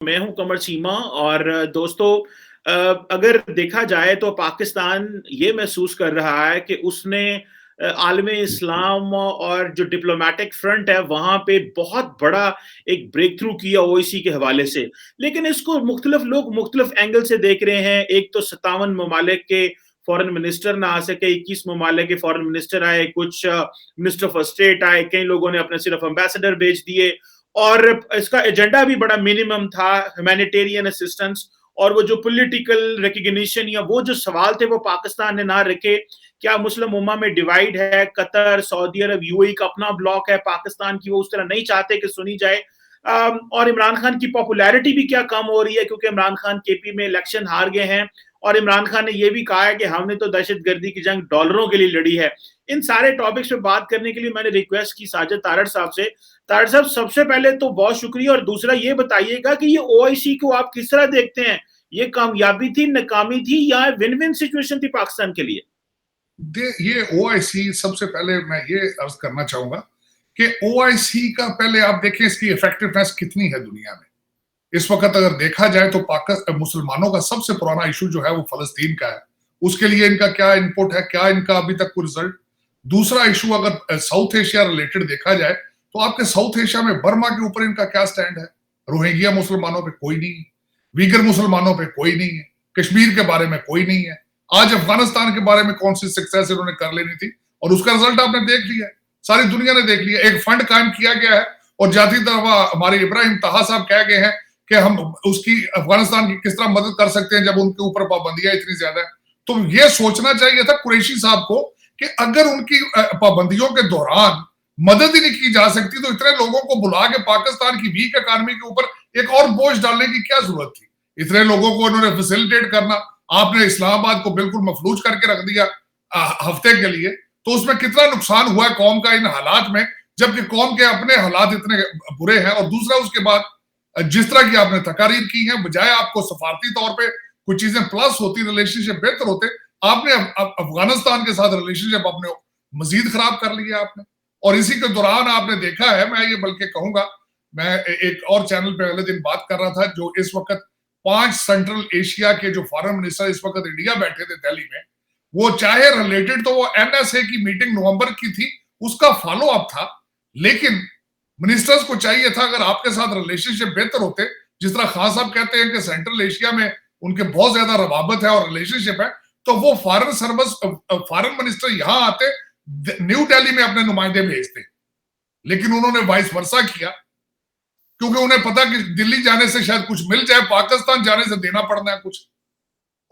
मैं हूं कमर चीमा और दोस्तों, अगर देखा जाए तो पाकिस्तान ये महसूस कर रहा है कि उसने आलमे इस्लाम और जो डिप्लोमेटिक फ्रंट है वहां पे बहुत बड़ा एक ब्रेक थ्रू किया ओवैसी के हवाले से। लेकिन इसको मुख्तलिफ लोग मुख्तलिफ एंगल से देख रहे हैं। एक तो 57 ममालिक के फॉरेन मिनिस्टर ना आ सके, 21 ममालिक के फॉरेन मिनिस्टर आए, कुछ मिनिस्टर ऑफ स्टेट आए, कई लोगों ने अपने सिर्फ एम्बेसडर भेज दिए और इसका एजेंडा भी बड़ा मिनिमम था, ह्यूमैनिटेरियन असिस्टेंस। और वो जो पॉलिटिकल रिकग्निशन या वो जो सवाल थे वो पाकिस्तान ने ना रखे। क्या मुस्लिम उम्मा में डिवाइड है? कतर, सऊदी अरब, यूएई का अपना ब्लॉक है, पाकिस्तान की वो उस तरह नहीं चाहते कि सुनी जाए। और इमरान खान की पॉपुलैरिटी भी क्या कम हो रही है, क्योंकि इमरान खान केपी में इलेक्शन हार गए हैं और इमरान खान ने यह भी कहा है कि हमने तो दहशतगर्दी की जंग डॉलरों के लिए लड़ी है। इन सारे टॉपिक्स पे बात करने के लिए मैंने रिक्वेस्ट की साजिद तारड़ साहब से। तारड़ साहब, सबसे पहले तो बहुत शुक्रिया और दूसरा ये बताइएगा कि ये ओआईसी को आप किस तरह देखते हैं? ये कामयाबी थी, नाकामी थी या विन विन सिचुएशन थी पाकिस्तान के लिए? ये ओआईसी, सबसे पहले मैं ये अर्ज करना चाहूंगा कि ओआईसी का पहले आप देखें इसकी इफेक्टिवनेस कितनी है दुनिया में। इस वक्त अगर देखा जाए तो पाकिस्तान मुसलमानों का सबसे पुराना इशू जो है वो फलस्तीन का है। उसके लिए इनका क्या इनपुट है, क्या इनका अभी तक कोई रिजल्ट। दूसरा इशू अगर साउथ एशिया रिलेटेड देखा जाए तो आपके साउथ एशिया में बर्मा के ऊपर इनका क्या स्टैंड है। रोहिंग्या मुसलमानों पे कोई नहीं है, वीगर मुसलमानों पे कोई नहीं है, कश्मीर के बारे में कोई नहीं है। आज अफगानिस्तान के बारे में कौन सी सक्सेस इन्होंने कर लेनी थी और उसका रिजल्ट आपने देख लिया है, सारी दुनिया ने देख लिया। एक फंड कायम किया गया है और जाती दफा हमारे इब्राहिम ताहा साहब कह गए हैं कि हम उसकी अफगानिस्तान की किस तरह मदद कर सकते हैं जब उनके ऊपर पाबंदियां इतनी ज्यादा है। तो ये सोचना चाहिए था कुरैशी साहब को कि अगर उनकी पाबंदियों के दौरान मदद ही नहीं की जा सकती तो इतने लोगों को बुला के पाकिस्तान की वीक इकॉनमी के ऊपर एक और बोझ डालने की क्या जरूरत थी। इतने लोगों को इन्होंने फैसिलिटेट करना, आपने इस्लामाबाद को बिल्कुल मफलूज करके रख दिया हफ्ते के लिए। तो उसमें कितना नुकसान हुआ है कौम का इन हालात में, जबकि कौम के अपने हालात इतने बुरे हैं। और दूसरा उसके बाद जिस तरह की आपने तकारीर की है, बजाय आपको सफारती तौर पे कुछ चीजें प्लस होती, रिलेशनशिप बेहतर होते, आपने अफगानिस्तान के साथ रिलेशनशिप अपने मजीद खराब कर लिया आपने। और इसी के दौरान आपने देखा है, मैं ये बल्कि कहूंगा, मैं एक और चैनल पे अगले दिन बात कर रहा था, जो इस वक्त 5 सेंट्रल एशिया के जो फॉरेन मिनिस्टर इस वक्त इंडिया बैठे थे दिल्ली में, वो चाहे रिलेटेड तो वो एनएसए की मीटिंग नवंबर की थी, उसका फॉलो अप था। लेकिन मिनिस्टर्स को चाहिए था अगर आपके साथ रिलेशनशिप बेहतर होते, जिस तरह खान साहब कहते हैं कि सेंट्रल एशिया में उनके बहुत ज्यादा रवाबत है और रिलेशनशिप है, तो वो फॉरेन सर्विस फॉरेन मिनिस्टर यहां आते, न्यू दिल्ली में अपने नुमाइंदे भेजते। लेकिन उन्होंने वाइस वर्सा किया, क्योंकि उन्हें पता कि दिल्ली जाने से शायद कुछ मिल जाए, पाकिस्तान जाने से देना पड़ना है कुछ,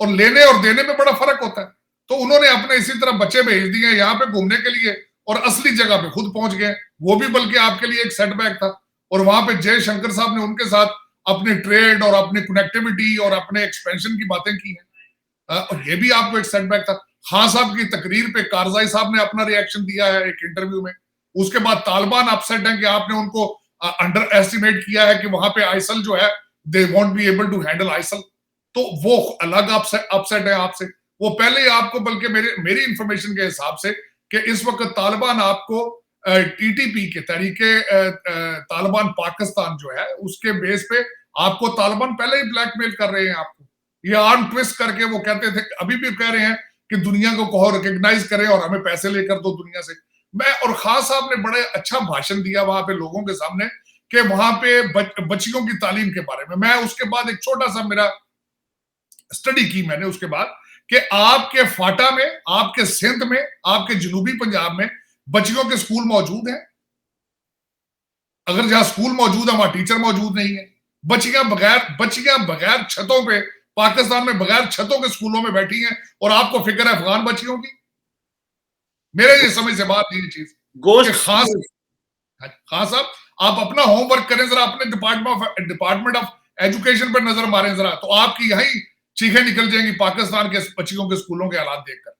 और लेने और देने में बड़ा फर्क होता है। तो उन्होंने अपने इसी तरह बच्चे भेज दिए यहाँ पे घूमने के लिए और असली जगह पे खुद पहुंच गए। वो भी बल्कि आपके लिए एक सेटबैक था। और वहां पे जयशंकर साहब ने उनके साथ अपनी ट्रेड और अपनी कनेक्टिविटी और अपने एक्सपेंशन की बातें की हैं, और ये भी आपको एक सेटबैक था। खान साहब की तकरीर पे कारजाई साहब ने अपना रिएक्शन दिया है एक इंटरव्यू में। उसके बाद तालिबान अपसेट है कि आपने उनको अंडर एस्टिमेट किया है कि वहां पे आइसल जो है, they won't be able to handle aisle. तो वो अलग अपसेट है आपसे। वो पहले ही आपको, बल्कि मेरी इंफॉर्मेशन के हिसाब से, कि इस वक्त तालिबान आपको टीटीपी के तरीके तालिबान पाकिस्तान जो है उसके बेस पे आपको तालिबान पहले ही ब्लैकमेल कर रहे हैं आपको। ये आर्म ट्विस्ट करके वो कहते थे, अभी भी कह रहे हैं कि दुनिया को कहो रिकग्नाइज करें और हमें पैसे लेकर दो दुनिया से। मैं और खान साहब ने बड़े अच्छा भाषण दिया वहां पे लोगों के सामने कि वहां पे बच्चियों की तालीम के बारे में। मैं उसके बाद एक छोटा सा मेरा स्टडी की मैंने उसके बाद, कि आपके फाटा में, आपके सिंध में, आपके जनूबी पंजाब में बच्चियों के स्कूल मौजूद हैं। अगर जहां स्कूल मौजूद है वहां टीचर मौजूद नहीं है। बच्चियां बगैर छतों पे पाकिस्तान में बगैर छतों के स्कूलों में बैठी हैं, और आपको फिक्र है अफगान बच्चियों की। मेरे ये समझ से बात ये चीज कि खान साहब आप अपना होमवर्क करें जरा, अपने डिपार्टमेंट ऑफ एजुकेशन पर नजर मारें जरा, तो आपकी यही चीखें निकल जाएंगी पाकिस्तान के बच्चियों के स्कूलों के हालात देखकर।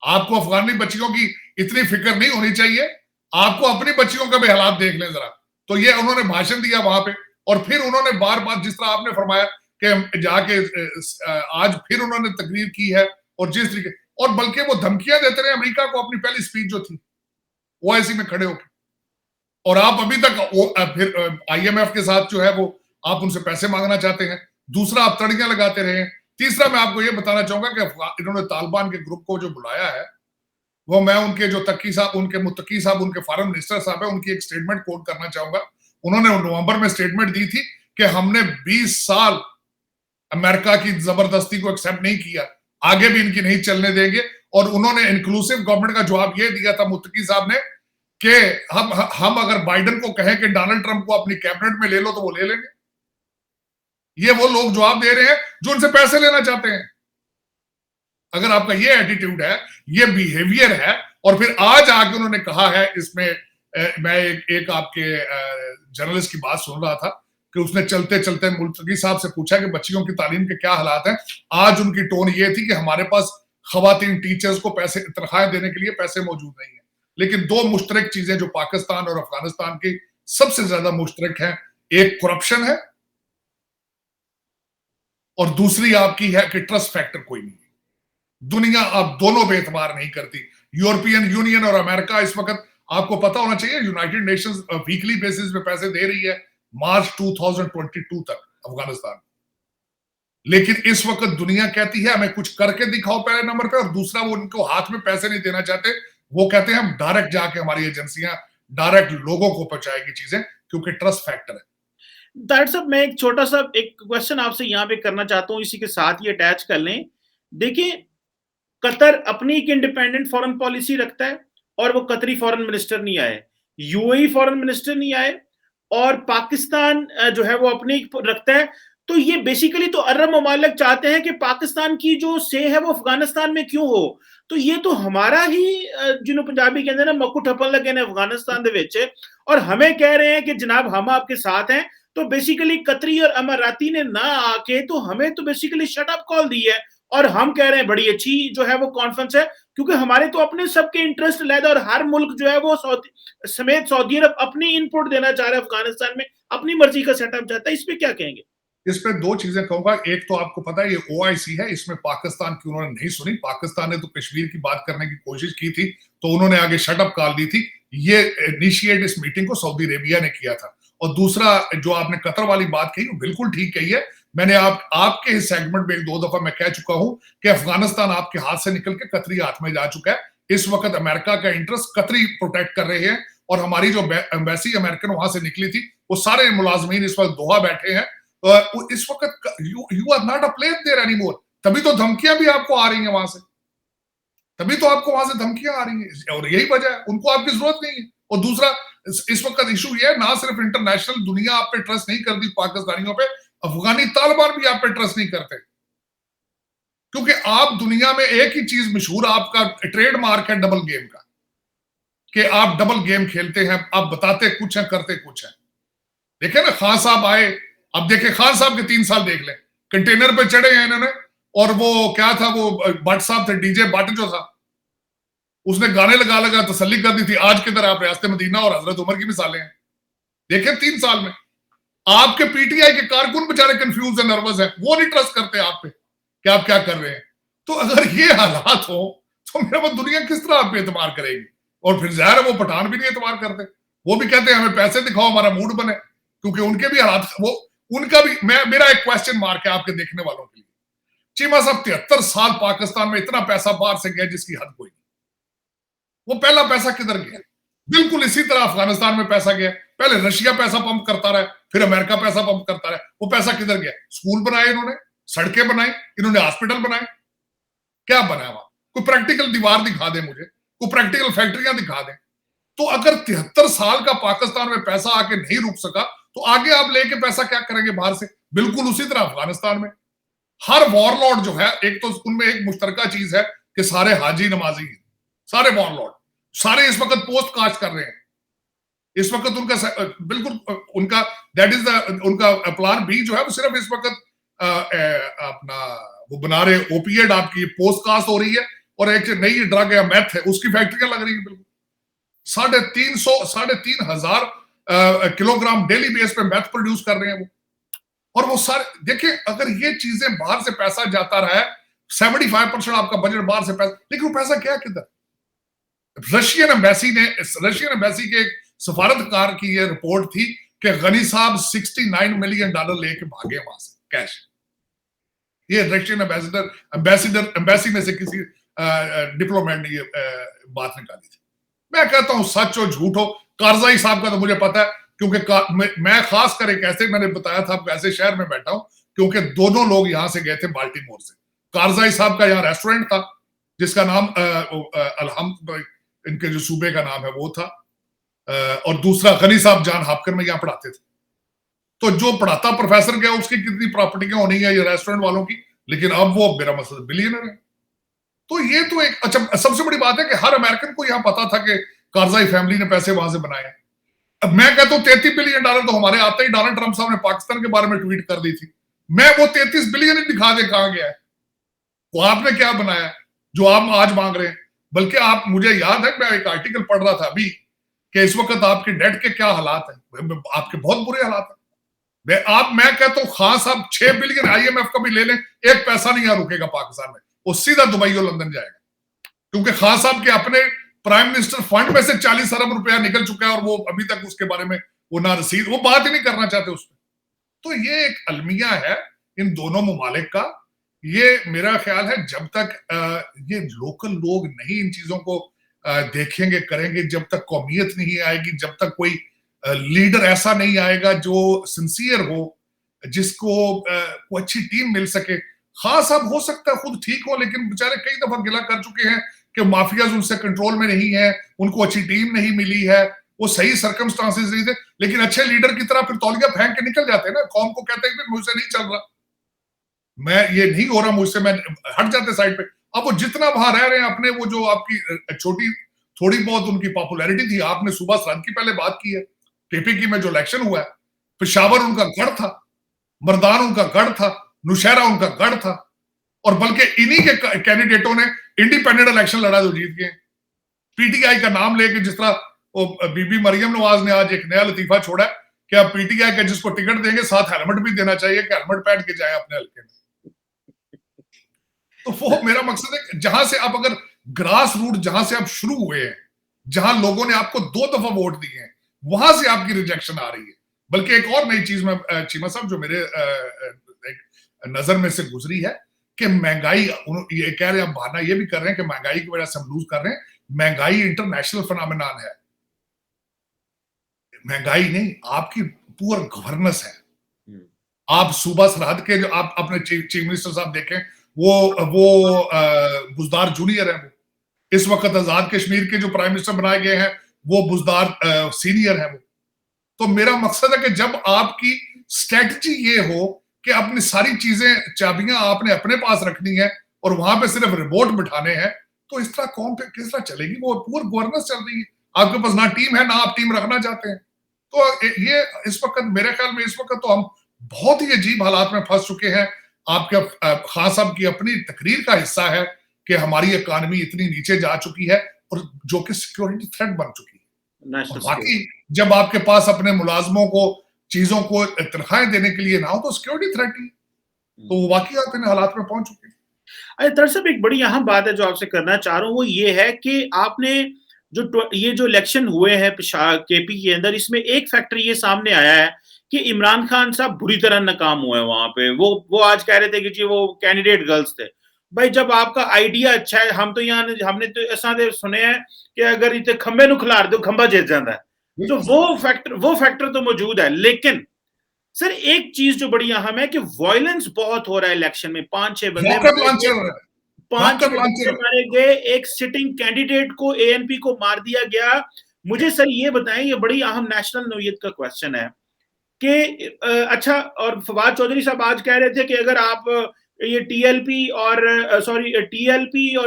आपको अफगानी बच्चियों की इतनी फिक्र नहीं होनी चाहिए, आपको अपनी बच्चियों का भी हालात देख लें जरा। तो ये उन्होंने भाषण दिया वहां पे, और फिर उन्होंने बार बार, जिस तरह आपने फरमाया कि जाके आज फिर उन्होंने तकरीर की है, और जिस तरीके, और बल्कि वो धमकियां देते रहे अमेरिका को अपनी पहली स्पीच जो थी ओआईसी में खड़े होकर। और आप अभी तक फिर आईएमएफ के साथ जो है वो आप उनसे पैसे मांगना चाहते हैं, दूसरा आप तड़ियां लगाते रहे हैं, तीसरा मैं आपको ये बताना चाहूंगा कि इन्होंने तालिबान के ग्रुप को जो बुलाया है, वो मैं उनके जो तक्की साहब, उनके मुत्तकी साहब, उनके फॉरेन मिनिस्टर साहब है, उनकी एक स्टेटमेंट कोट करना चाहूंगा। उन्होंने नवंबर में स्टेटमेंट दी थी कि हमने 20 साल अमेरिका की जबरदस्ती को एक्सेप्ट नहीं किया, आगे भी इनकी नहीं चलने देंगे। और उन्होंने इंक्लूसिव गवर्नमेंट का जवाब ये दिया था मुत्तकी साहब ने कि हम अगर बाइडेन को कहें कि डोनाल्ड ट्रंप को अपनी कैबिनेट में ले लो तो वो ले लेंगे। ये वो लोग जवाब दे रहे हैं जो उनसे पैसे लेना चाहते हैं। अगर आपका ये एटीट्यूड है, ये बिहेवियर है, और फिर आज आके उन्होंने कहा है इसमें, मैं एक आपके जर्नलिस्ट की बात सुन रहा था कि उसने चलते चलते मुल्तकी साहब से पूछा कि बच्चियों की तालीम के क्या हालात हैं। आज उनकी टोन ये थी कि हमारे पास खवातीन टीचर्स को पैसे, तनख्वाहें देने के लिए पैसे मौजूद नहीं है। लेकिन दो मुश्तरक चीजें जो पाकिस्तान और अफगानिस्तान की सबसे ज्यादा मुश्तरक है, एक करप्शन है और दूसरी आपकी है कि ट्रस्ट फैक्टर कोई नहीं है। दुनिया अब दोनों पे एतबार नहीं करती। यूरोपियन यूनियन और अमेरिका इस वक्त, आपको पता होना चाहिए, यूनाइटेड नेशंस वीकली बेसिस पे पैसे दे रही है मार्च 2022 तक अफगानिस्तान। लेकिन इस वक्त दुनिया कहती है हमें कुछ करके दिखाओ पहले नंबर पे, और दूसरा वो उनको हाथ में पैसे नहीं देना चाहते। वो कहते हैं हम डायरेक्ट जाके, हमारी एजेंसियां डायरेक्ट लोगों को पहुंचाएगी चीजें, क्योंकि ट्रस्ट फैक्टर है। दैट साहब, मैं एक छोटा सा एक क्वेश्चन आपसे यहाँ पे करना चाहता हूँ, इसी के साथ ये अटैच कर लें। देखिए, कतर अपनी एक इंडिपेंडेंट फॉरेन पॉलिसी रखता है और वो कतरी फॉरेन मिनिस्टर नहीं आए, यूएई फॉरेन मिनिस्टर नहीं आए, और पाकिस्तान जो है वो अपनी रखता है। तो ये बेसिकली तो अरब ममालिक चाहते हैं कि पाकिस्तान की जो से है वो अफगानिस्तान में क्यों हो। तो ये तो हमारा ही जिन्हों पंजाबी कहते हैं ना मक्कू ठप्पन लगे ने अफगानिस्तान दे विच, और हमें कह रहे हैं कि जनाब हम आपके साथ हैं। तो बेसिकली कतरी और अमाराती ने ना आके तो हमें तो बेसिकली शट अप कॉल दी है, और हम कह रहे हैं बड़ी अच्छी जो है वो कॉन्फ्रेंस है, क्योंकि हमारे तो अपने सबके इंटरेस्ट लैदा, और हर मुल्क जो है वो समेत सऊदी अरब अपनी इनपुट देना चाह रहा है अफगानिस्तान में, अपनी मर्जी का सेटअप चाहता है। इस पे क्या कहेंगे? इस पे दो चीजें कहूंगा। एक तो आपको पता है ये ओआईसी है, इसमें पाकिस्तान की उन्होंने नहीं सुनी। पाकिस्तान ने तो कश्मीर की बात करने की कोशिश की थी, तो उन्होंने आगे शटअप कॉल दी थी। ये इनिशिएट इस मीटिंग को सऊदी अरेबिया ने किया था। और दूसरा जो आपने कतर वाली बात कही वो बिल्कुल ठीक कही है। मैंने आपके इस सेगमेंट में एक दो दफा मैं कह चुका हूं कि अफगानिस्तान आपके हाथ से निकल के कतरी हाथ में जा चुका है। इस वक्त अमेरिका का इंटरेस्ट कतरी प्रोटेक्ट कर रहे हैं, और हमारी जो एम्बेसी अमेरिकन वहां से निकली थी वो सारे मुलाजमीन इस वक्त दोहा बैठे हैं। इस वक्त you are not a place there anymore. तभी तो धमकियां भी आपको आ रही हैं वहां से, तभी तो आपको वहां से धमकियां आ रही हैं, और यही वजह है, उनको आपकी जरूरत नहीं है। और दूसरा इस वक्त इशू ये है, ना सिर्फ इंटरनेशनल दुनिया आप पे ट्रस्ट नहीं करती पाकिस्तानियों पे, अफगानी तालिबान भी आप पे ट्रस्ट नहीं करते। क्योंकि आप दुनिया में एक ही चीज मशहूर, आपका ट्रेडमार्क है डबल गेम का, कि आप डबल गेम खेलते हैं, आप बताते कुछ है करते कुछ है। देखे ना खान साहब आए, अब देखे खान साहब के 3 साल देख लें, कंटेनर पे चढ़े हैं इन्होंने, और वो क्या था, वो भट्ट साहब थे, डीजे भट्ट जो था, उसने गाने लगा लगा तसल्ली कर दी थी। आज किधर आप रियासत मदीना और हजरत उमर की मिसालें हैं। देखे 3 साल में आपके पीटीआई के कारकुन बेचारे कंफ्यूज है, नर्वस है, वो नहीं ट्रस्ट करते आप पे कि आप क्या कर रहे हैं। तो अगर ये हालात हो तो मेरा वो दुनिया किस तरह आप पे एतबार करेगी। और फिर जाहिर है वो पठान भी नहीं एतबार करते, वो भी कहते हैं हमें पैसे दिखाओ हमारा मूड बने, क्योंकि उनके भी हालात, वो उनका भी, मेरा एक क्वेश्चन मार्क है आपके देखने वालों के लिए। चीमा साहब 73 साल पाकिस्तान में इतना पैसा बाहर से गया जिसकी हद कोई नहीं। वो पहला पैसा किधर गया? बिल्कुल इसी तरह अफगानिस्तान में पैसा गया। पहले रशिया पैसा पंप करता रहा, फिर अमेरिका पैसा पंप करता रहा। वो पैसा किधर गया? स्कूल बनाए इन्होंने, सड़कें बनाई इन्होंने, हॉस्पिटल बनाए, क्या बनाया वहां? कोई प्रैक्टिकल दीवार दिखा दे मुझे, कोई प्रैक्टिकल फैक्ट्रियां दिखा दे। तो अगर 73 साल का पाकिस्तान में पैसा आके नहीं रुक सका, तो आगे आप लेके पैसा क्या करेंगे बाहर से? बिल्कुल उसी तरह अफगानिस्तान में हर वॉरलॉर्ड जो है, एक तो उनमें एक मुश्तरका चीज है कि सारे हाजी नमाजी हैं, सारे वॉरलॉर्ड, सारे इस वक्त पोस्ट कास्ट कर रहे हैं। इस वक्त उनका बिल्कुल उनका दैट इज द उनका प्लान बी जो है वो सिर्फ इस वक्त अपना वो बना रहे ओपिएड, आपकी पोस्ट कास्ट हो रही है, और एक नई ड्रग है मैथ है, उसकी फैक्ट्रियां लग रही है। बिल्कुल 350 किलोग्राम डेली बेस पे मैथ प्रोड्यूस कर रहे हैं वो। और वो सारे देखिए, अगर ये चीजें बाहर से पैसा जाता रहा है, 75% आपका बजट बाहर से पैसा, लेकिन वो पैसा क्या किधर? रशियन एम्बेसी के एक सफारतकार की ये रिपोर्ट थी कि गनी साहब $69 मिलियन लेके भागे वहां से कैश। ये रशियन एम्बेसी में से किसी डिप्लोमेट ने ये बात निकाली थी। मैं कहता हूं सच हो झूठ हो, कारजाई साहब का तो मुझे पता है, क्योंकि मैं खास कर एक ऐसे, मैंने बताया था आपको, ऐसे शहर में बैठा हूं क्योंकि दोनों लोग यहां से गए थे बाल्टीमोर से। कारजाई साहब का यहाँ रेस्टोरेंट था जिसका नाम इनके जो सूबे का नाम है वो था, और दूसरा गनी साहब जान हापकर में यहाँ पढ़ाते थे। तो जो पढ़ाता प्रोफेसर गया उसकी कितनी प्रॉपर्टियां होनी है ये रेस्टोरेंट वालों की, लेकिन अब वो मेरा मतलब बिलियनर है। तो ये तो एक अच्छा सबसे बड़ी बात है कि हर अमेरिकन को यहां पता था कि कारजाई फैमिली ने पैसे वहां से बनाए। अब मैं कहता हूं $33 बिलियन तो हमारे आते ही डोनाल्ड ट्रंप साहब ने पाकिस्तान के बारे में ट्वीट कर दी थी। मैं वो 33 बिलियन दिखा दे कहां गया है, वो आपने क्या बनाया जो आप आज मांग रहे हैं। बल्कि आप, मुझे याद है मैं एक आर्टिकल पढ़ रहा था अभी कि इस वक्त आपके डेट के क्या हालात हैं, आपके बहुत बुरे हालात हैं। मैं कहता हूं खान साहब 6 बिलियन IMF का भी ले लें, एक पैसा नहीं यहां रुकेगा पाकिस्तान में, वो सीधा दुबई और लंदन जाएगा, क्योंकि खान साहब के अपने प्राइम मिनिस्टर फंड में से 40 अरब रुपया निकल चुका है और वो अभी तक उसके बारे में वो ना रसीद, वो बात ही नहीं करना चाहते उस पर। तो ये एक अलमिया है इन दोनों ममालिक का। ये मेरा ख्याल है जब तक ये लोकल लोग नहीं इन चीजों को देखेंगे करेंगे, जब तक कौमियत नहीं आएगी, जब तक कोई लीडर ऐसा नहीं आएगा जो सिंसियर हो, जिसको को अच्छी टीम मिल सके। खास अब हो सकता है खुद ठीक हो, लेकिन बेचारे कई दफा गिला कर चुके हैं कि माफियाज उनसे कंट्रोल में नहीं है, उनको अच्छी टीम नहीं मिली है, वो सही सर्कमस्टांसेस नहीं थे, लेकिन अच्छे लीडर की तरह फिर तौलिया फेंक के निकल जाते हैं ना, कौम को कहते हैं कि मुझसे नहीं चल रहा, मैं ये नहीं हो रहा मुझसे, मैं हट जाते साइड पे। अब वो जितना वहां रह रहे हैं अपने, वो जो आपकी छोटी थोड़ी बहुत उनकी पॉपुलैरिटी थी, आपने सुबह सरहद की पहले बात की है, केपीकी में जो इलेक्शन हुआ है, पेशावर उनका गढ़ था, मर्दान उनका गढ़ था, नुशहरा उनका गढ़ था, और बल्कि इन्हीं के कैंडिडेटों ने इंडिपेंडेंट इलेक्शन लड़ा जो जीत गए। पीटीआई का नाम लेके, जिस तरह बीबी मरियम नवाज ने आज एक नया लतीफा छोड़ा है कि अब पीटीआई का जिसको टिकट देंगे साथ हेलमेट भी देना चाहिए कि हेलमेट पहन के जाए अपने हल्के में। तो वो मेरा मकसद है जहां से आप, अगर ग्रास रूट जहां से आप शुरू हुए हैं, जहां लोगों ने आपको 2 दफा वोट दिए हैं, वहां से आपकी रिजेक्शन आ रही है। बल्कि एक और नई चीज में चीमा साहब जो मेरे नजर में से गुजरी है कि महंगाई, ये कह रहे हैं, बहाना ये भी कर रहे हैं कि महंगाई की वजह से हम लूज कर रहे हैं। महंगाई इंटरनेशनल फिनोमेनन है, महंगाई नहीं, आपकी पुअर गवर्नेंस है। आप सूबा सरहद के जो आप अपने चीफ मिनिस्टर साहब देखें, वो बुजदार जूनियर है, वो इस वक्त आजाद कश्मीर के जो प्राइम मिनिस्टर बनाए गए हैं वो बुजदार सीनियर है वो। तो मेरा मकसद है कि जब आपकी स्ट्रेटजी ये हो कि अपनी सारी चीजें, चाबियां आपने अपने पास रखनी है और वहां पे सिर्फ रिपोर्ट बिठाने हैं, तो इस तरह कौन पे किस तरह चलेगी। वो पूरी गवर्नेंस चल रही है, आपके पास ना टीम है, ना आप टीम रखना चाहते हैं। तो ये इस वक्त मेरे ख्याल में, इस वक्त तो हम बहुत ही अजीब हालात में फंस चुके हैं। आपके खान साहब की अपनी तकरीर का हिस्सा है कि हमारी इकॉनमी इतनी नीचे जा चुकी है और जो कि सिक्योरिटी थ्रेट बन चुकी है। और बाकी जब आपके पास अपने मुलाजमों को चीजों को तनख्वाहें देने के लिए ना हो तो सिक्योरिटी थ्रेट ही, तो वाकई आप इन हालात में पहुंच चुके हैं। अरे दरअसल एक बड़ी अहम बात है जो आपसे करना चाह रहा हूँ, वो ये है कि आपने ये जो इलेक्शन हुए हैं केपी के अंदर, इसमें एक फैक्टर ये सामने आया है कि इमरान खान साहब बुरी तरह नाकाम हुए वहां पे। वो आज कह रहे थे कि जी वो कैंडिडेट गर्ल्स थे। भाई जब आपका आइडिया अच्छा है, हम तो यहाँ हमने तो ऐसा सुने हैं कि अगर इतने खंबे नु खिलार दो खंबा जीत जाता है, तो वो फैक्टर तो मौजूद है। लेकिन सर एक चीज जो बड़ी अहम है कि वायलेंस बहुत हो रहा है इलेक्शन में। 5-6 बंदे मारे गए, एक सिटिंग कैंडिडेट को, ANP को मार दिया गया। मुझे सर ये बताएं, ये बड़ी अहम नेशनल नौयत का क्वेश्चन है कि अच्छा, और फवाद चौधरी साहब आज कह रहे थे कि अगर आप ये TLP और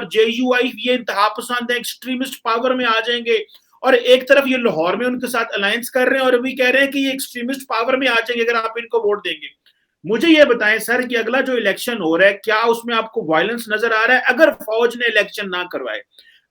JUI ये इंतहा पसंद है, एक्सट्रीमिस्ट पावर में आ जाएंगे, और एक तरफ ये लाहौर में उनके साथ अलायंस कर रहे हैं और अभी कह रहे हैं कि ये एक्सट्रीमिस्ट पावर में आ जाएंगे अगर आप इनको वोट देंगे। मुझे ये बताएं सर कि अगला जो इलेक्शन हो रहा है, क्या उसमें आपको वायलेंस नजर आ रहा है? अगर फौज ने इलेक्शन ना करवाए,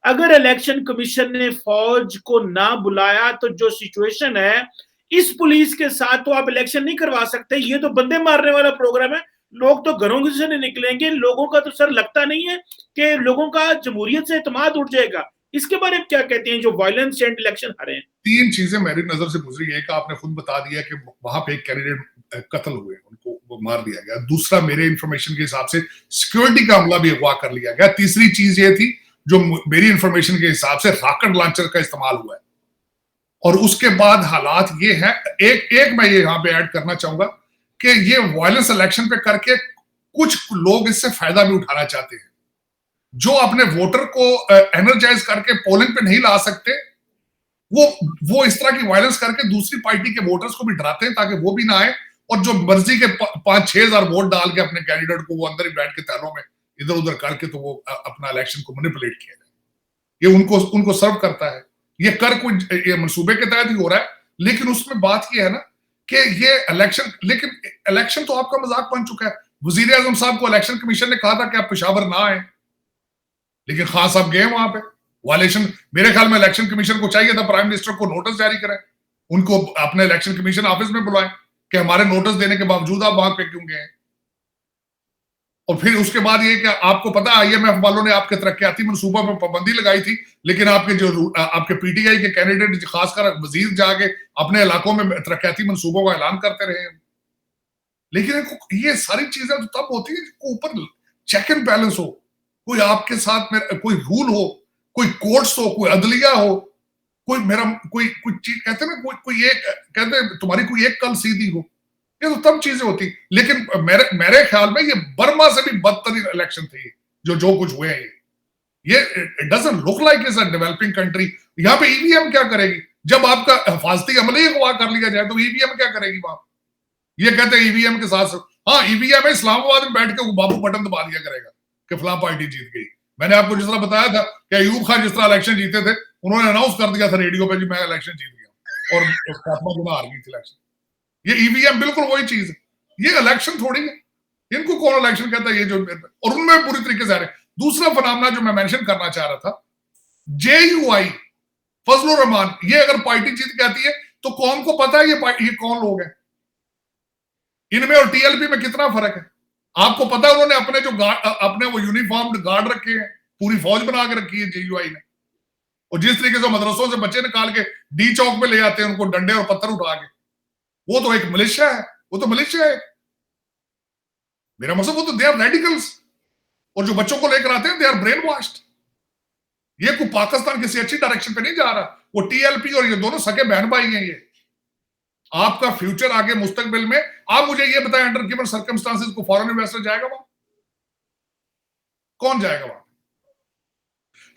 अगर इलेक्शन कमीशन ने फौज को ना बुलाया, तो जो सिचुएशन है इस पुलिस के साथ, तो आप इलेक्शन नहीं करवा सकते। ये तो बंदे मारने वाला प्रोग्राम है, लोग तो घरों से नहीं निकलेंगे। लोगों का तो सर लगता नहीं है कि लोगों का जमहूरियत से एतमाद उठ जाएगा। इसके बारे में क्या कहते हैं जो वायलेंस एंड इलेक्शन हारे हैं? 3 चीजें मेरी नजर से गुजरी। एक आपने खुद बता दिया कि वहां पे एक कैंडिडेट कत्ल हुए, उनको वो मार दिया गया। दूसरा, मेरे इंफॉर्मेशन के हिसाब से सिक्योरिटी का अमला भी अगवा कर लिया गया। तीसरी चीज ये थी, जो मेरी इंफॉर्मेशन के हिसाब से रॉकेट लॉन्चर का इस्तेमाल हुआ है। और उसके बाद हालात ये है, एक मैं ये यहां पे ऐड करना चाहूंगा कि ये वायलेंस इलेक्शन पे करके कुछ लोग इससे फायदा भी उठाना चाहते हैं, जो अपने वोटर को एनर्जाइज करके पोलिंग पे नहीं ला सकते, वो इस तरह की वायलेंस करके दूसरी पार्टी के वोटर्स को भी डराते हैं ताकि वो भी ना आए, और जो मर्जी के 5-6 हजार वोट डाल के अपने कैंडिडेट को वो अंदर ही बैठ के तैयारों में इधर उधर करके तो वो अपना इलेक्शन को मैनिपुलेट किया जाए। ये उनको सर्व करता है। ये कर कुछ ये मंसूबे के तहत ही हो रहा है, लेकिन उसमें बात ये है ना कि ये इलेक्शन, लेकिन इलेक्शन तो आपका मजाक बन चुका है। वजीर आजम साहब को इलेक्शन कमीशन ने कहा था कि आप पेशावर ना आए, लेकिन खान साहब गए वहां पे। वायलेशन, मेरे ख्याल में इलेक्शन कमीशन को चाहिए था प्राइम मिनिस्टर को नोटिस जारी करें, उनको अपने इलेक्शन कमीशन ऑफिस में बुलाएं कि हमारे नोटिस देने के बावजूद आप वहां पे क्यों गए। और फिर उसके बाद ये कि आपको पता है आईएमएफ वालों ने आपके तरक्याती मनसूबों पर पाबंदी लगाई थी, लेकिन आपके पीटीआई के कैंडिडेट खासकर वजीर जाके अपने इलाकों में तरक्याती मनसूबों का ऐलान करते रहे। लेकिन ये सारी चीजें तो तब होती है ऊपर चेक एंड बैलेंस हो, कोई आपके साथ में कोई रूल हो, कोई कोर्ट्स हो, कोई अदलिया हो, कोई मेरा कोई चीज कहते हैं ना, कोई एक कहते हैं तुम्हारी कोई एक कल सीधी हो, ये तो तब चीजें होती। लेकिन मेरे ख्याल में ये बर्मा से भी बदतरीन इलेक्शन थे जो कुछ हुए हैं। ये it doesn't look like is a developing country. यहाँ पे ईवीएम क्या करेगी जब आपका हिफाजती अमल ही अगवा कर लिया जाए, तो ईवीएम क्या करेगी वहां। ये कहते हैं ईवीएम के साथ, हाँ ईवीएम है, इस्लामाबाद में बैठ के बाबू बटन दबा दिया करेगा कि फलां पार्टी जीत गई। मैंने आपको जिस तरह बताया था कि अयूब खान जिस तरह इलेक्शन जीते थे, उन्होंने अनाउंस कर दिया था रेडियो पे जी मैं इलेक्शन जीत गया, और फातिमा गुना हार गई थी इलेक्शन। ये ईवीएम बिल्कुल वही चीज है, ये इलेक्शन थोड़ी है। इनको कौन इलेक्शन कहता है ये जो, और उनमें पूरी तरीके से आ रहे। दूसरा फनामना जो मैं मेंशन करना चाह रहा था, जेयूआई फजलुर रहमान, ये अगर पार्टी जीत के आती है तो कौन को पता है ये कौन लोग हैं, इनमें और टीएलपी में कितना फर्क है। आपको पता है उन्होंने अपने जो अपने वो यूनिफॉर्म्ड गार्ड रखे हैं, पूरी फौज बना के रखी है जेयूआई ने। और जिस तरीके से मदरसों से बच्चे निकाल के डी चौक में ले आते हैं उनको डंडे और पत्थर उठा के, वो तो एक मिलिशिया है, वो तो मिलिशिया है। मेरा मतलब वो तो दे आर रेडिकल्स, और जो बच्चों को लेकर आते हैं दे आर ब्रेन वॉश्ड। ये कोई पाकिस्तान किसी अच्छी डायरेक्शन पे नहीं जा रहा। वो टीएलपी और ये दोनों सगे बहन भाई हैं। ये आपका फ्यूचर आगे मुस्तकबिल में, आप मुझे ये बताएं अंडर गिवन सर्कमस्टांसेस को फॉरेन इन्वेस्टर जाएगा वहां, कौन जाएगा वहां।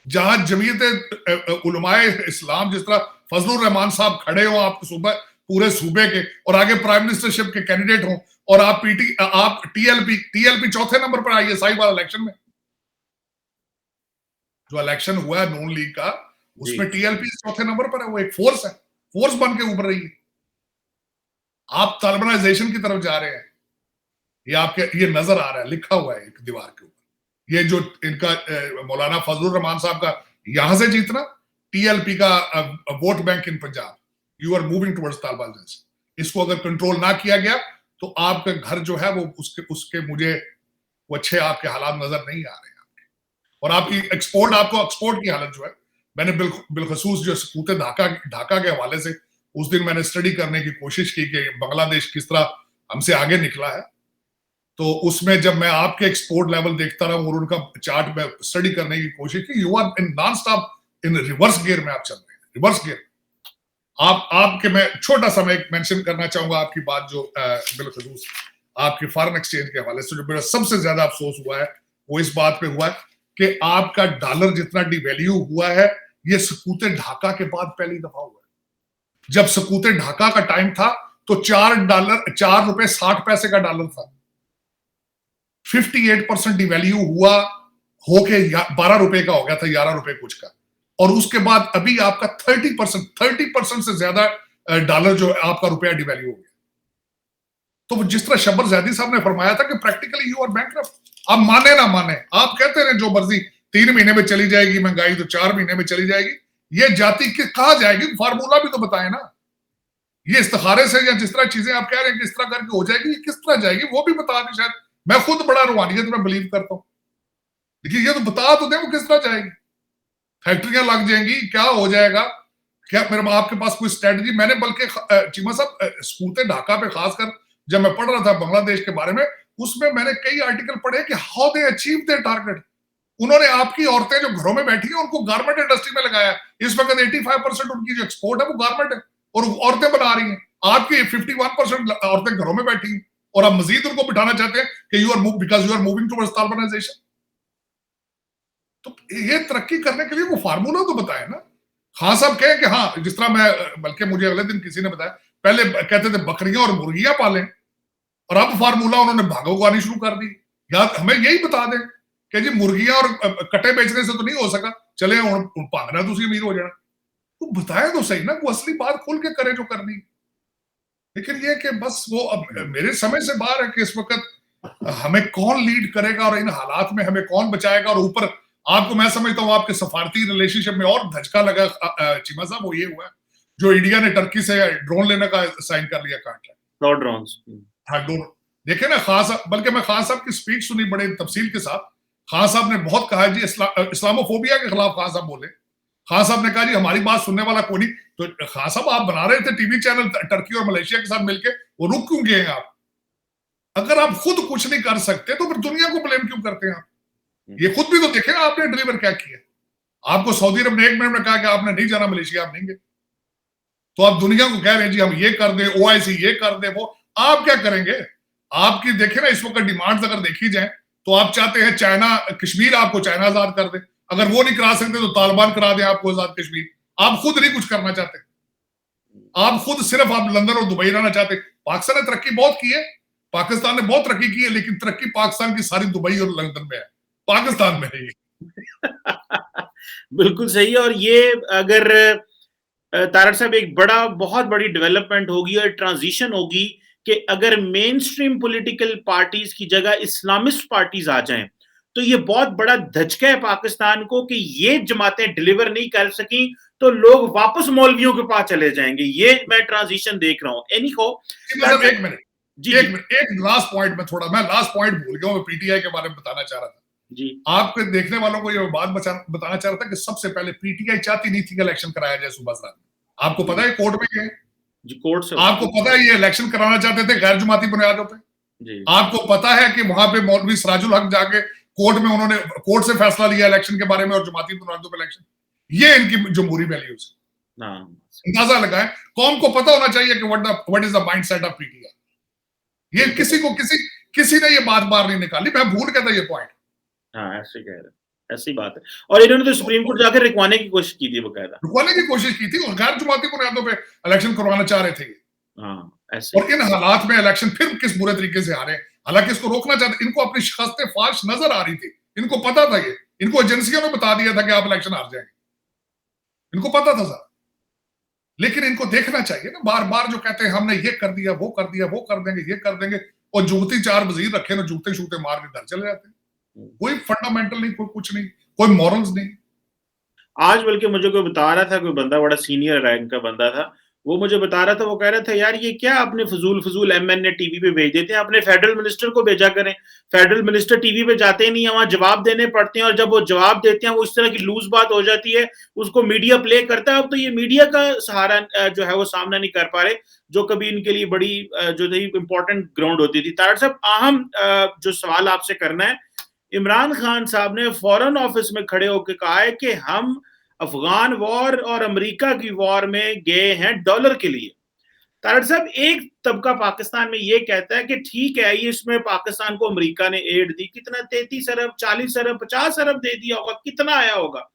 जहां जमीयत उलमाए इस्लाम जिस तरह फजलुर रहमान साहब खड़े हो आपके सूबे, पूरे सूबे के, और आगे प्राइम मिनिस्टरशिप के कैंडिडेट हो, और आप टीएलपी चौथे नंबर पर आई है साहिवाल इलेक्शन में। जो इलेक्शन हुआ है नून लीग का, उसमें टीएलपी चौथे नंबर पर है। वो एक फोर्स है, फोर्स बन के उभर रही है। आप तालिबानाइजेशन की तरफ जा रहे हैं, ये आपके ये नजर आ रहा है, लिखा हुआ है एक दीवार के ऊपर। ये जो इनका मौलाना फजलुर रहमान साहब का यहां से जीतना, टीएलपी का vote bank in Punjab, you are moving towards Talibanism. इसको अगर कंट्रोल ना किया गया तो आपका घर जो है वो उसके मुझे वो अच्छे आपके हालात नजर नहीं आ रहे आपके। और आपकी एक्सपोर्ट की हालत जो है, मैंने बिलखसूस जो सकूत ढाका के हवाले से उस दिन मैंने स्टडी करने की कोशिश की कि बांग्लादेश किस तरह हमसे आगे निकला है। तो उसमें जब मैं आपके एक्सपोर्ट लेवल देखता रहा और उनका चार्ट में स्टडी करने की कोशिश की, you are in non stop in reverse gear में आप चल रहे हैं, रिवर्स गियर। आपके मैं छोटा सा मैं मेंशन करना चाहूंगा आपकी बात जो बिलखसूस आपके फॉरेन एक्सचेंज के हवाले से, जो मेरा सबसे ज्यादा अफसोस हुआ है वो इस बात पे हुआ है कि आपका डॉलर जितना डिवैल्यू हुआ है ये सकूते ढाका के बाद पहली दफा हुआ है। जब सकूते ढाका का टाइम था तो $4.60 का डॉलर था, 58% डिवैल्यू हुआ होके 12 रुपए का हो गया था, 11 रुपए कुछ का। और उसके बाद अभी आपका 30% से ज्यादा डॉलर जो आपका रुपया डिवैल्यू हो गया। तो जिस तरह शब्बर जैदी साहब ने फरमाया था कि प्रैक्टिकली यू आर बैंकरप्ट। आप माने ना माने, आप कहते रहे जो मर्जी 3 महीने में चली जाएगी महंगाई, तो 4 महीने में चली जाएगी। ये जाति कहा जाएगी, फार्मूला भी तो बताए ना। ये इस्तिखारे से या जिस तरह चीजें आप कह रहे हैं कि इस तरह करके हो जाएगी, ये किस तरह जाएगी वो भी बता दें। शायद मैं खुद बड़ा रूहानियत में बिलीव करता हूं, लेकिन ये तो बता तो दें वो किस तरह जाएगी। फैक्ट्रियां लग जाएंगी, क्या हो जाएगा, क्या मेरे आपके पास कोई स्ट्रेटजी? मैंने बल्कि चीमा साहब स्कूते ढाका पे खासकर जब मैं पढ़ रहा था बांग्लादेश के बारे में, उसमें मैंने कई आर्टिकल पढ़े कि how they achieve their target. उन्होंने आपकी औरतें जो घरों में बैठी हैं उनको गारमेंट इंडस्ट्री में लगाया। इस वक्त 85% उनकी जो एक्सपोर्ट है वो गारमेंट है और औरतें बना रही हैं। आपकी 51% औरतें घरों में बैठी हैं और आप मजीद उनको बिठाना चाहते हैं कि you are because you are moving towards Talibanization. तो ये तरक्की करने के लिए वो फार्मूला तो बताए ना। खान साहब कहें कि हाँ, जिस तरह मैं, बल्कि मुझे अगले दिन किसी ने बताया, पहले कहते थे बकरियां और मुर्गियां पालें और अब फार्मूला उन्होंने भागो उगानी शुरू कर दी। या हमें यही बता दें कि जी मुर्गियां और कटे बेचने से तो नहीं हो सका, चले भागना तो अमीर हो जाना। तो बताए तो सही ना, वो असली बात खुल के करे जो करनी। लेकिन ये कि बस वो अब मेरे समय से बाहर है कि इस वक्त हमें कौन लीड करेगा और इन हालात में हमें कौन बचाएगा। और ऊपर आपको मैं समझता हूँ आपके सफारती रिलेशनशिप में और धचका लगा चीमा साहब, वो ये हुआ है जो इंडिया ने टर्की से ड्रोन लेने का साइन कर लिया कॉन्ट्रैक्ट। ड्रोन हाँ, ड्रोन देखे ना खान साहब, बल्कि मैं खान साहब की स्पीच सुनी बड़े तफसील के साथ। खान साहब ने बहुत कहा जी इस्लामोफोबिया के खिलाफ खान साहब बोले। खान साहब ने कहा जी हमारी बात सुनने वाला कोई नहीं। तो खान साहब आप बना रहे थे टीवी चैनल टर्की और मलेशिया के साथ मिलके, वो रुक क्यों गए हैं आप? अगर आप खुद कुछ नहीं कर सकते तो फिर दुनिया को ब्लेम क्यों करते हैं आप? ये खुद भी तो देखे ना आपने डिलीवर क्या किया। आपको सऊदी अरब ने 1 मिनट में कहा कि आपने नहीं जाना मलेशिया, आप नहीं गए। तो आप दुनिया को कह रहे हैं जी हम ये कर दे, ओआईसी ये कर दे, वो आप क्या करेंगे? आपकी देखे ना इस वक्त डिमांड्स अगर देखी जाए तो आप चाहते हैं चाइना कश्मीर आपको चाइना आजाद कर दे। अगर वो नहीं करा सकते तो तालिबान करा दे आपको आजाद कश्मीर। आप खुद नहीं कुछ करना चाहते, आप खुद सिर्फ आप लंदन और दुबई रहना चाहते। पाकिस्तान ने तरक्की बहुत की है, पाकिस्तान ने बहुत तरक्की की है, लेकिन तरक्की पाकिस्तान की सारी दुबई और लंदन में है, पाकिस्तान में नहीं है। बिल्कुल सही है। और ये अगर तारक साहब एक बहुत बड़ी डेवलपमेंट होगी और ट्रांजिशन होगी कि अगर मेन स्ट्रीम पॉलिटिकल पार्टीज की जगह इस्लामिस्ट पार्टीज आ जाएं, तो ये बहुत बड़ा धचका है पाकिस्तान को कि ये जमातें डिलीवर नहीं कर सकी तो लोग वापस मौलवियों के पास चले जाएंगे। ये मैं ट्रांजिशन देख रहा हूँ। एनी को एक मिनट जी, एक लास्ट पॉइंट में थोड़ा मैं लास्ट पॉइंट भूल गया, मैं पीटीआई के बारे में बताना चाह रहा था जी। आपके देखने वालों को ये बात बताना चाह रहा था कि सबसे पहले पीटीआई चाहती नहीं थी कि इलेक्शन कराया जाए सुबह रात में। आपको पता है कोर्ट में गए जी, कोर्ट से आपको पता है ये इलेक्शन कराना चाहते थे गैर जमाती बुनियादों पे। आपको पता है कि वहां पे मौलवी सिराजुल हक जाके कोर्ट में उन्होंने कोर्ट से फैसला लिया इलेक्शन के बारे में और जमाती बुनियादों पे इलेक्शन। ये इनकी जमहूरी वैल्यूज। अंदाजा लगाएं, कौम को पता होना चाहिए कि what is the mindset of PTI. ये किसी ने ये बात बाहर नहीं निकाली, मैं भूल गया था ये पॉइंट। हाँ, ऐसे कह रहे, ऐसी बात है। और इन्होंने तो सुप्रीम कोर्ट जाकर रुकवाने की कोशिश की थी, बकायदा रुकवाने की कोशिश की थी और गैर जमाती बुनियादों पे इलेक्शन करवाना चाह रहे थे। हाँ, ऐसे। और इन हालात में इलेक्शन फिर किस बुरे तरीके से आ रहे हैं। हालांकि इसको रोकना चाहते, इनको अपनी शिकस्त फाश नजर आ रही थी, इनको पता था, ये इनको एजेंसियों ने बता दिया था कि आप इलेक्शन हार जाएंगे, इनको पता था सर। लेकिन इनको देखना चाहिए ना, बार बार जो कहते हैं हमने ये कर दिया, वो कर दिया, वो कर देंगे, ये कर देंगे, और जूती 4 वजीर रखे ना, जूते शूते मार के घर चले जाते हैं। कोई फंडामेंटल नहीं, कोई कुछ नहीं, कोई मॉरल्स नहीं। आज बल्कि मुझे कोई बता रहा था, कोई बंदा बड़ा सीनियर रैंक का बंदा था, वो मुझे बता रहा था, वो कह रहा था यार ये क्या आपने फजूल एमएनए टीवी पे भेज देते हैं, अपने फेडरल मिनिस्टर को भेजा करें। फेडरल मिनिस्टर टीवी पे जाते ही नहीं है, वहां जवाब देने पड़ते हैं, और जब वो जवाब देते हैं वो इस तरह की लूज बात हो जाती है, उसको मीडिया प्ले करता है। अब तो ये मीडिया का सहारा जो है वो सामना नहीं कर पा रहे, जो कभी इनके लिए बड़ी जो थी इंपॉर्टेंट ग्राउंड होती थी। तारक साहब, अहम जो सवाल आपसे करना है, इमरान खान साहब ने फॉरेन ऑफिस में खड़े होकर कहा है कि हम अफगान वॉर और अमेरिका की वॉर में गए हैं डॉलर के लिए। तारक साहब, एक तबका पाकिस्तान में ये कहता है कि ठीक है, ये इसमें पाकिस्तान को अमेरिका ने एड दी, कितना 33 अरब 40 अरब 50 अरब दे दिया होगा, कितना आया होगा,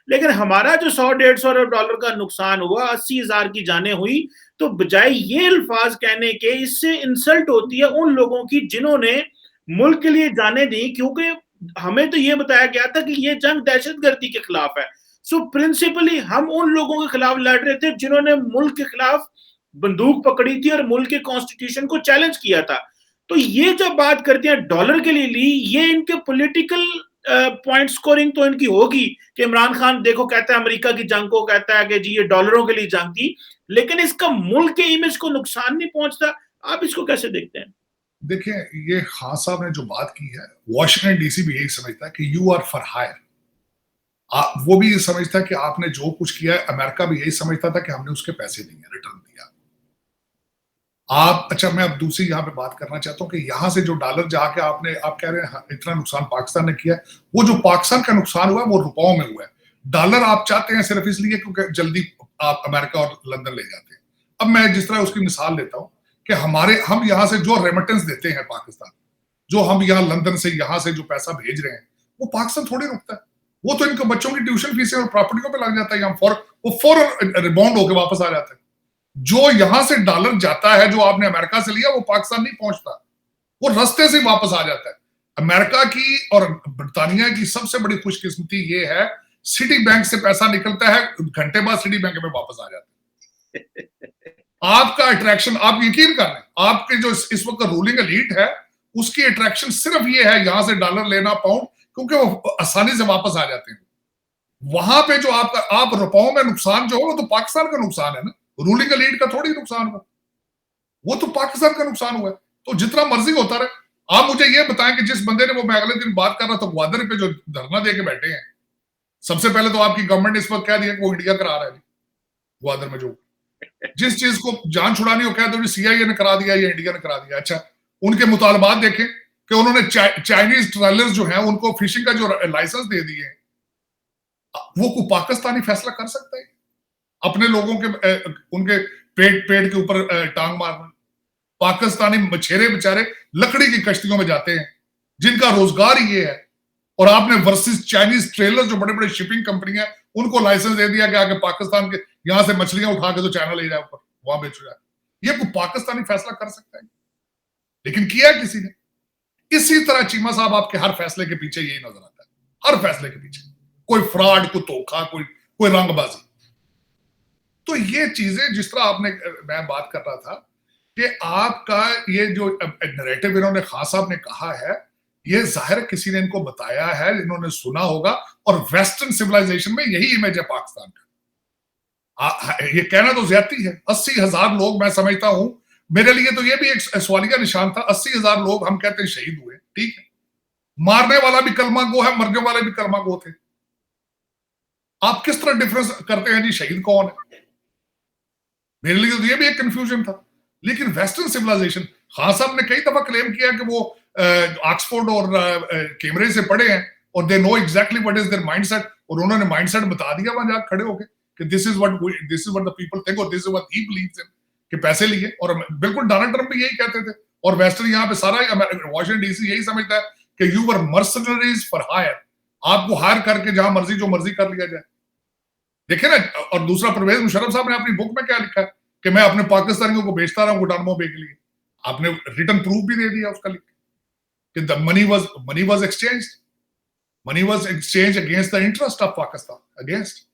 लेकिन हमारा जो 100-150 अरब डॉलर का नुकसान हुआ, 80,000 की जानें हुई, तो बजाय ये अल्फाज कहने के, इससे इंसल्ट होती है उन लोगों की जिन्होंने मुल्क के लिए जाने दी, क्योंकि हमें तो ये बताया गया था कि ये जंग दहशतगर्दी के खिलाफ है। सो प्रिंसिपली हम उन लोगों के खिलाफ लड़ रहे थे जिन्होंने मुल्क के खिलाफ बंदूक पकड़ी थी और मुल्क के कॉन्स्टिट्यूशन को चैलेंज किया था। तो ये जब बात करते हैं डॉलर के लिए ली, ये इनके पॉलिटिकल पॉइंट स्कोरिंग तो इनकी होगी कि इमरान खान देखो कहता है अमेरिका की जंग को, कहता है कि जी ये डॉलरों के लिए जंग थी, लेकिन इसका मुल्क के इमेज को नुकसान नहीं पहुंचता। आप इसको कैसे देखते हैं? देखिए, ये खान साहब ने जो बात की है, वॉशिंगटन डीसी भी यही समझता है कि यू आर फॉर हायर, वो भी ये समझता कि आपने जो कुछ किया है, अमेरिका भी यही समझता था कि हमने उसके पैसे दिए, रिटर्न दिया। अच्छा, मैं अब दूसरी यहाँ पे बात करना चाहता हूँ कि यहाँ से जो डॉलर जाके आप कह रहे हैं हाँ, इतना नुकसान पाकिस्तान ने किया है, वो जो पाकिस्तान का नुकसान हुआ है वो रुपयों में हुआ है। डॉलर आप चाहते हैं सिर्फ इसलिए क्योंकि जल्दी आप अमेरिका और लंदन ले जाते हैं। अब मैं जिस तरह उसकी मिसाल लेता हूँ कि हम यहाँ से जो रेमिटेंस देते हैं पाकिस्तान, जो हम यहाँ लंदन से यहाँ से जो पैसा भेज रहे हैं, वो पाकिस्तान थोड़ी रुकता है। वो तो इनके बच्चों की ट्यूशन फीसें और प्रॉपर्टियों पे लग जाता है, वो फौरन रिबाउंड होकर वापस आ जाता है। जो यहां से डॉलर जाता है, जो आपने अमेरिका से लिया, वो पाकिस्तान नहीं पहुंचता, वो रास्ते से वापस आ जाता है। अमेरिका की और ब्रिटानिया की सबसे बड़ी खुशकिस्मती ये है, सिटी बैंक से पैसा निकलता है, घंटे बाद सिटी बैंक में वापस आ जाता है। आपका अट्रैक्शन, आप यकीन कर लें, आपके जो इस वक्त रूलिंग एलीट है, उसकी अट्रैक्शन सिर्फ ये है यहां से डॉलर लेना, पाउंड, क्योंकि वो आसानी से वापस आ जाते हैं। वहां पे जो आप रुपयों में नुकसान जो हो, वो तो पाकिस्तान का नुकसान है ना, रूलिंग एलीट का थोड़ी नुकसान हुआ, वो तो पाकिस्तान का नुकसान हुआ है। तो जितना मर्जी होता रहे। आप मुझे ये बताएं कि जिस बंदे ने, वो मैं अगले दिन बात कर रहा था, ग्वादर पे जो धरना दे के बैठे हैं, सबसे पहले तो आपकी गवर्नमेंट ने इस वक्त कह दिया कि वो इंडिया करा रहा है। ग्वादर में जो जिस चीज को जान छुड़ानी हो, कह दो सीआईए ने करा दिया या इंडिया ने करा दिया। अच्छा, उनके मुतालबात देखें कि उन्होंने चाइनीज ट्रेलर्स जो है उनको फिशिंग का जो लाइसेंस दे दिए, वो को पाकिस्तानी फैसला कर सकता है अपने लोगों के उनके पेट के ऊपर टांग मारना? पाकिस्तानी मछेरे बेचारे लकड़ी की कश्तियों में जाते हैं, जिनका रोजगार ही ये है, और आपने वर्सेस चाइनीज ट्रेलर जो बड़े बड़े शिपिंग कंपनियां, उनको लाइसेंस दे दिया कि आगे पाकिस्तान के यहां से मछलियां उठा के तो चाइना ले जाए, ऊपर वहां बेचो जाए। ये कोई पाकिस्तानी फैसला कर सकता है? लेकिन किया किसी ने। इसी तरह चीमा साहब, आपके हर फैसले के पीछे यही नजर आता है, हर फैसले के पीछे कोई फ्रॉड, कोई धोखा, कोई रंगबाजी। तो ये चीजें, जिस तरह मैं बात कर रहा था कि आपका ये जो नैरेटिव इन्होंने, खान साहब ने कहा है, ये जाहिर किसी ने इनको बताया है, इन्होंने सुना होगा, और वेस्टर्न सिविलाइजेशन में यही इमेज है पाकिस्तान का। ये कहना तो ज्यादती है। 80,000 लोग, मैं समझता हूं, मेरे लिए तो ये भी एक सवालिया निशान था। 80,000 लोग हम कहते हैं शहीद हुए, ठीक है, मारने वाला भी कलमा गो है, मरने वाले भी कलमा गो थे। आप किस तरह डिफरेंस करते हैं जी, शहीद कौन है? मेरे लिए तो ये भी एक कंफ्यूजन था। लेकिन वेस्टर्न सिविलाइजेशन, खान साहब ने कई दफा क्लेम किया कि वो ऑक्सफोर्ड और कैम्ब्रिज से पढ़े हैं और they know exactly what is there mindset, और उन्होंने माइंडसेट बता दिया वहां जाकर खड़े होके कि this is what the people think, और this is what he believes in, कि पैसे लिए। और बिल्कुल डोनाल्ड ट्रंप भी यही कहते थे, और वेस्टर्न यहाँ पे सारा वॉशिंगटन डीसी यही समझता है कि you were mercenaries for hire, आपको हायर करके जहां मर्जी जो मर्जी कर लिया जाए। देखे ना। और दूसरा, परवेज मुशर्रफ साहब ने अपनी बुक में क्या लिखा है कि मैं अपने पाकिस्तानियों को बेचता रहा हूं गुटानमो बे के लिए। आपने रिटर्न प्रूफ भी दे दिया उसका लिख के, the money was exchange against the interest of Pakistan, against.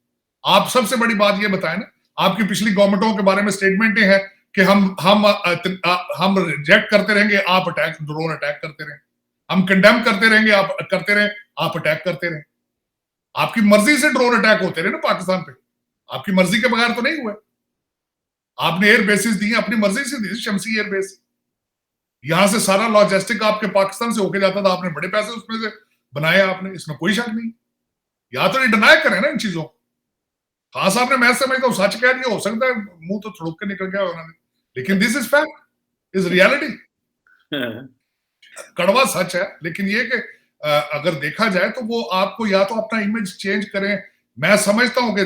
आप सबसे बड़ी बात ये बताएं ना, आपकी पिछली गवर्नमेंटों के बारे में स्टेटमेंटें हैं कि हम रिजेक्ट करते रहेंगे, आप ड्रोन अटैक करते रहें, हम कंडेम करते रहेंगे, आप करते रहें, आप अटैक करते रहें। आपकी मर्जी से ड्रोन अटैक होते रहे ना पाकिस्तान पे, आपकी मर्जी के बगैर तो नहीं हुए। आपने एयर बेसिस दी, अपनी मर्जी से दी, शमसी एयर बेस, यहां से सारा लॉजिस्टिक आपके पाकिस्तान से होके जाता था, आपने बड़े पैसे उसमें से बनाए आपने, इसमें कोई शक नहीं। या तो ये डिनाई करें ना इन चीजों। खान साहब ने, मैं समझता हूं, सच कह दिया, हो सकता है मुंह तो थड़क के निकल गया उन्होंने, लेकिन this is fact, is reality. कड़वा सच है। लेकिन ये कि अगर देखा जाए तो वो आपको या तो अपना इमेज चेंज करें। मैं समझता हूं कि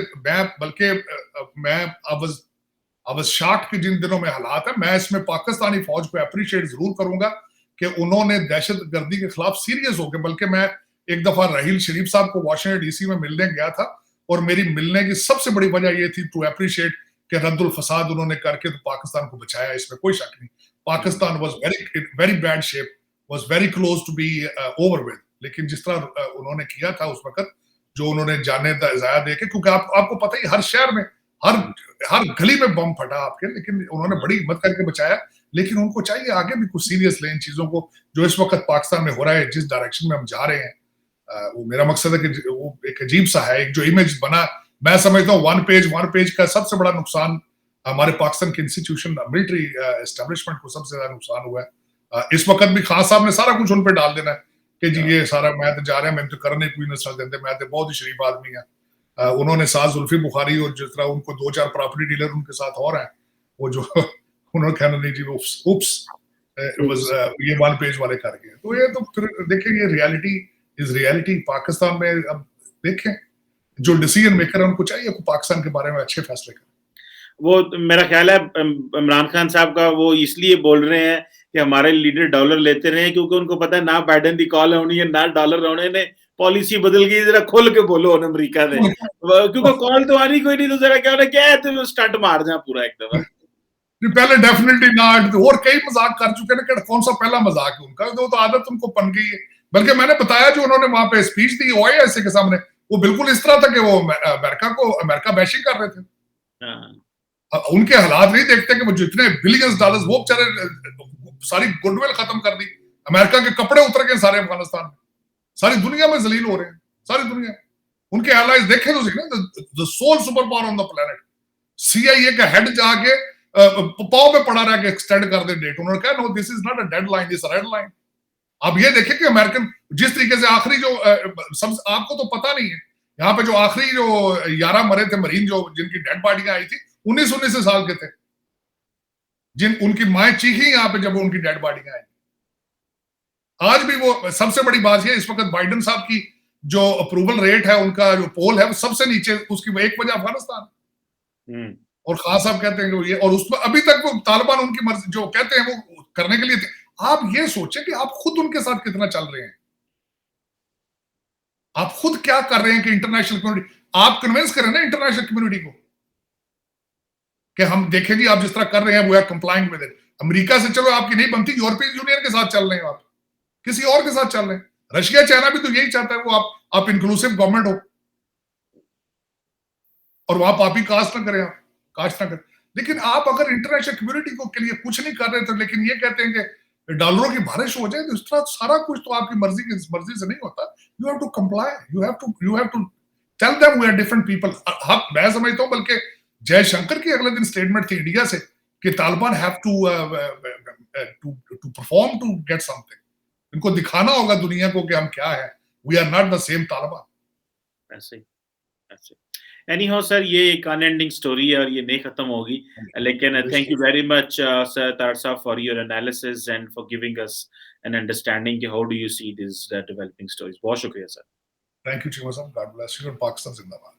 मैं आई वाज शॉक्ड कि जिन दिनों में हालात है, मैं इसमें पाकिस्तानी फौज को अप्रिशिएट जरूर करूंगा कि उन्होंने दहशतगर्दी के खिलाफ सीरियस हो गए। बल्कि मैं एक दफा राहील शरीफ साहब को वाशिंगटन डीसी में मिलने गया था, और मेरी मिलने की सबसे बड़ी वजह यह थी टू अप्रिशिएट कि रद्दुल फसाद उन्होंने करके तो पाकिस्तान को बचाया, इसमें कोई शक नहीं। Pakistan was very bad shape, was very close to be over with. लेकिन जिस तरह उन्होंने किया था उस वक्त, जो उन्होंने जाने ज़ाया दे के, क्योंकि आपको पता ही हर शहर में, हर गली में बम फटा आपके, लेकिन उन्होंने बड़ी हिम्मत करके बचाया। लेकिन उनको चाहिए आगे भी कुछ सीरियस लें इन चीजों को, जो इस वक्त पाकिस्तान में हो रहा है, जिस डायरेक्शन में हम जा रहे हैं। वो मेरा मकसद है कि वो एक अजीब सा है, एक जो इमेज बना, मैं समझता हूँ वन पेज का सबसे बड़ा नुकसान हमारे पाकिस्तान के इंस्टीट्यूशन, मिलिट्री एस्टेब्लिशमेंट को सबसे ज्यादा नुकसान हुआ है। इस वक्त भी खान साहब ने सारा कुछ उन पर डाल देना है कि जी ये सारा मैं तो जा रहा मैं तो करने कोई नस्ल देंदे, मैं तो बहुत ही शरीफ आदमी है। उन्होंने साथ जुल्फी बुखारी और जिस तरह उनको 2-4 प्रॉपर्टी डीलर उनके साथ और हैं, वो जो उन्होंने कहना नहीं जी उप्स ये 1 पेज वाले कर गए। तो ये तो फिर देखिए ये रियलिटी इज रियलिटी। पाकिस्तान में अब देखें जो डिसीजन मेकर है उनको चाहिए कि पाकिस्तान के बारे में अच्छे फैसले करें। वो मेरा ख्याल है इमरान खान साहब का वो इसलिए बोल रहे हैं कि हमारे लीडर डॉलर लेते रहे क्योंकि उनको पता है ना बाइडन की कॉल होनी है ना डॉलर होने ने पॉलिसी बदल गई। जरा खोल के बोलो अमेरिका ने क्योंकि कॉल तो आनी कोई नहीं, तो जरा क्या क्या है तो स्टंट मार जाए पूरा एक दफा। पहले डेफिनेटली ना, और कई मजाक कर चुके हैं कि कौन सा पहला मजाक है उनका, तो आदत उनको बन गई है। बल्कि मैंने बताया जो उन्होंने वहां पे स्पीच दी ओआईसी के सामने, वो बिल्कुल इस तरह था कि वो अमेरिका बैशिंग कर रहे थे। उनके हालात नहीं देखते कि वो जितने बिलियंस डॉलर्स वो बेचारे सारी गुडविल खत्म कर दी, अमेरिका के कपड़े उतर गए सारे अफगानिस्तान में, सारी दुनिया में जलील हो रहे हैं, सारी दुनिया। उनके एलाइज देखे तो सही ना, the sole super power on the planet. CIA का हेड जाके पाव में पड़ा रहा कि एक्सटेंड कर दे डेट, उन्होंने कहा no this is not a deadline, this red line. आप ये देखें कि अमेरिकन जिस तरीके से आखिरी जो सब आपको तो पता नहीं है, यहाँ पे जो आखिरी जो 11 मरे थे मरीन जो जिनकी डेड बॉडियां आई थी 19 साल के थे, जिन उनकी माएं चीखी यहाँ पे जब उनकी डेड बॉडियां आई। आज भी वो सबसे बड़ी बात है इस वक्त बाइडन साहब की जो अप्रूवल रेट है, उनका जो पोल है वो सबसे नीचे, उसकी एक वजह अफगानिस्तान। और खान साहब कहते हैं कि ये, और उसमें अभी तक वो तालिबान उनकी मर्जी जो कहते हैं वो करने के लिए थे। आप ये सोचें कि आप खुद उनके साथ कितना चल रहे हैं, आप खुद क्या कर रहे हैं कि इंटरनेशनल कम्युनिटी, आप कन्विंस करें ना इंटरनेशनल कम्युनिटी को कि हम देखें जी आप जिस तरह कर रहे हैं वो are complying with it. America से चलो आपकी नहीं बनती, यूरोपियन यूनियन के साथ चल रहे हैं, आप किसी और के साथ चल रहे हैं। रशिया चाइना भी तो यही चाहता है, वो आप इंक्लूसिव गवर्नमेंट हो और वहां पापी कास्ट ना करें, आप कास्ट ना करें। लेकिन आप अगर इंटरनेशनल कम्युनिटी को के लिए कुछ नहीं कर रहे थे, लेकिन ये कहते हैं कि डॉलरों की बारिश हो जाए, तो इस तरह सारा कुछ तो आपकी मर्जी से नहीं होता। You have to comply, you have to tell them we are different people. मैं समझता हूं बल्कि जयशंकर की अगले दिन स्टेटमेंट थी इंडिया से कि Taliban have to perform to get something. इनको दिखाना होगा दुनिया को कि हम क्या है, we are not the same Taliban. ऐसे एनीहाउ सर, ये एक अनएंडिंग स्टोरी है और ये नहीं खत्म होगी, लेकिन thank you very much sir तार साहब for your analysis and for giving us an understanding कि how do you see this developing stories. बहुत शुक्रिया सर। थैंक यू चीमा साहब, गॉड ब्लेस यू, पाकिस्तान जिंदाबाद।